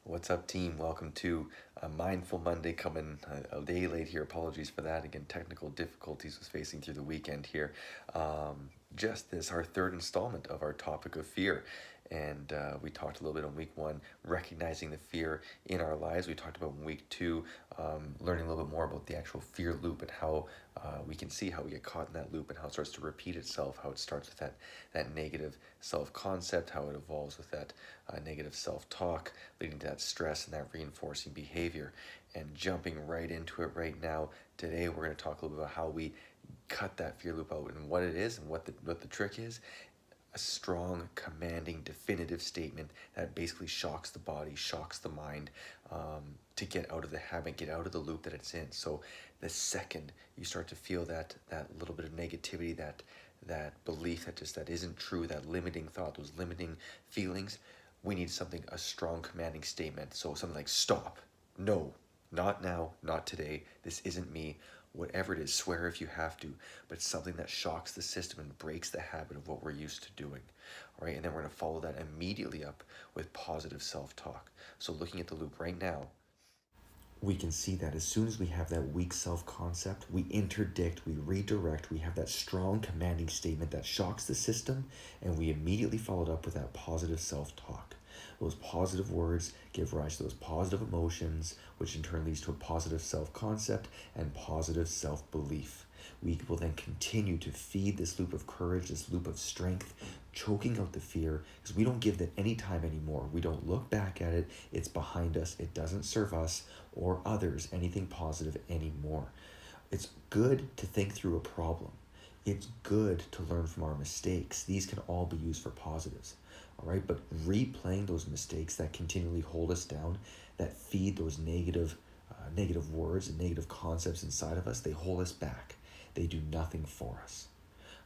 What's up, team? Welcome to a Mindful Monday, coming a day late here. Apologies for that. Again, technical difficulties was facing through the weekend here. Just this, our third installment of our topic of fear. And we talked a little bit on week one, recognizing the fear in our lives. We talked about in week two, learning a little bit more about the actual fear loop and how we can see how we get caught in that loop and how it starts to repeat itself, how it starts with that negative self-concept, how it evolves with that negative self-talk, leading to that stress and that reinforcing behavior. And jumping right into it right now, today we're going to talk a little bit about how we cut that fear loop out and what it is and what the trick is. A strong, commanding, definitive statement that basically shocks the body, shocks the mind, to get out of the habit, get out of the loop that it's in. So the second you start to feel that little bit of negativity, that belief that isn't true, that limiting thought, those limiting feelings, we need something, a strong, commanding statement. So something like stop, no, not now, not today, this isn't me. Whatever it is, swear if you have to, but it's something that shocks the system and breaks the habit of what we're used to doing. All right, and then we're going to follow that immediately up with positive self-talk. So looking at the loop right now, we can see that as soon as we have that weak self-concept, we interdict, we redirect, we have that strong commanding statement that shocks the system, and we immediately follow it up with that positive self-talk. Those positive words give rise to those positive emotions, which in turn leads to a positive self-concept and positive self-belief. We will then continue to feed this loop of courage, this loop of strength, choking out the fear, because we don't give that any time anymore. We don't look back at it. It's behind us. It doesn't serve us or others anything positive anymore. It's good to think through a problem. It's good to learn from our mistakes. These can all be used for positives. All right, but replaying those mistakes that continually hold us down, that feed those negative words and negative concepts inside of us, they hold us back. They do nothing for us.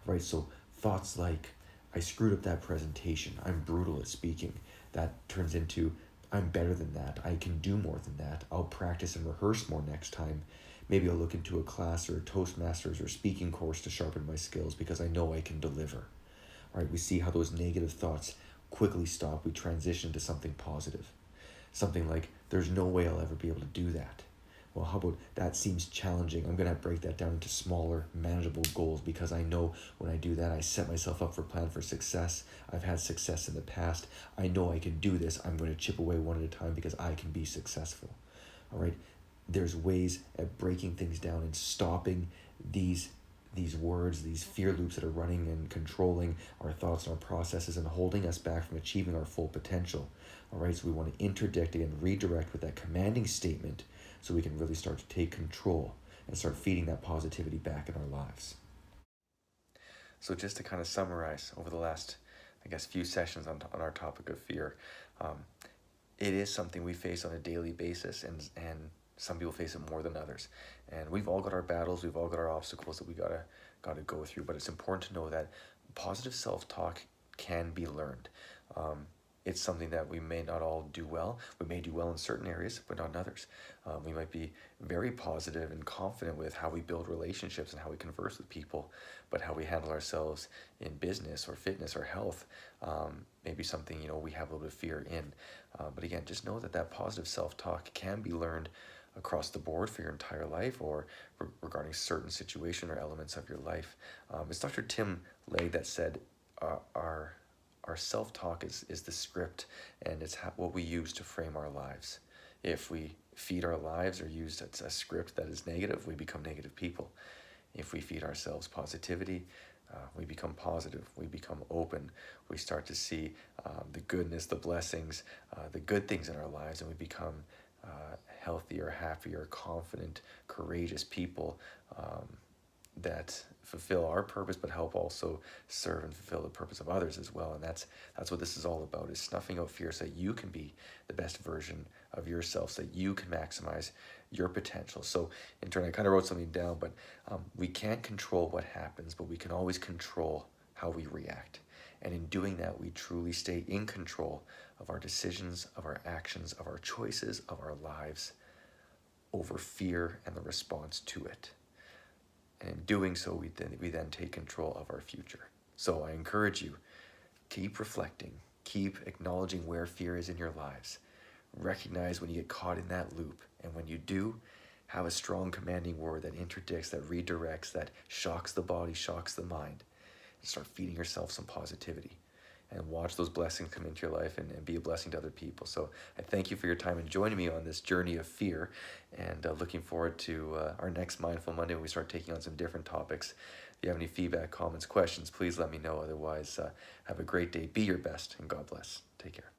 All right, so thoughts like, I screwed up that presentation, I'm brutal at speaking, that turns into, I'm better than that, I can do more than that, I'll practice and rehearse more next time. Maybe I'll look into a class or a Toastmasters or speaking course to sharpen my skills because I know I can deliver. All right, we see how those negative thoughts quickly stop. We transition to something positive. Something like, there's no way I'll ever be able to do that. Well, how about, that seems challenging. I'm going to break that down into smaller, manageable goals because I know when I do that, I set myself up for plan for success. I've had success in the past. I know I can do this. I'm going to chip away one at a time because I can be successful. All right. There's ways at breaking things down and stopping these words, these fear loops that are running and controlling our thoughts and our processes and holding us back from achieving our full potential. All right, so we want to interdict and redirect with that commanding statement so we can really start to take control and start feeding that positivity back in our lives. So just to kind of summarize over the last, few sessions on our topic of fear, it is something we face on a daily basis, and some people face it more than others. And we've all got our battles, we've all got our obstacles that we gotta go through. But it's important to know that positive self-talk can be learned. It's something that we may not all do well. We may do well in certain areas, but not in others. We might be very positive and confident with how we build relationships and how we converse with people, but how we handle ourselves in business or fitness or health, maybe something we have a little bit of fear in. But again, just know that positive self-talk can be learned across the board for your entire life, or regarding certain situation or elements of your life. It's Dr. Tim Legg that said, our self-talk is the script, and it's what we use to frame our lives. If we feed our lives or use a script that is negative, we become negative people. If we feed ourselves positivity, we become positive, we become open, we start to see the goodness, the blessings, the good things in our lives, and we become healthier, happier, confident, courageous people that fulfill our purpose, but help also serve and fulfill the purpose of others as well. And that's what this is all about, is snuffing out fear so that you can be the best version of yourself, so that you can maximize your potential. So in turn, I kind of wrote something down, but we can't control what happens, but we can always control how we react. And in doing that, we truly stay in control of our decisions, of our actions, of our choices, of our lives, over fear and the response to it. And in doing so, we then take control of our future. So I encourage you, keep reflecting, keep acknowledging where fear is in your lives. Recognize when you get caught in that loop. And when you do, have a strong commanding word that interdicts, that redirects, that shocks the body, shocks the mind. And start feeding yourself some positivity. And watch those blessings come into your life and be a blessing to other people. So I thank you for your time and joining me on this journey of fear. And looking forward to our next Mindful Monday when we start taking on some different topics. If you have any feedback, comments, questions, please let me know. Otherwise, have a great day. Be your best, and God bless. Take care.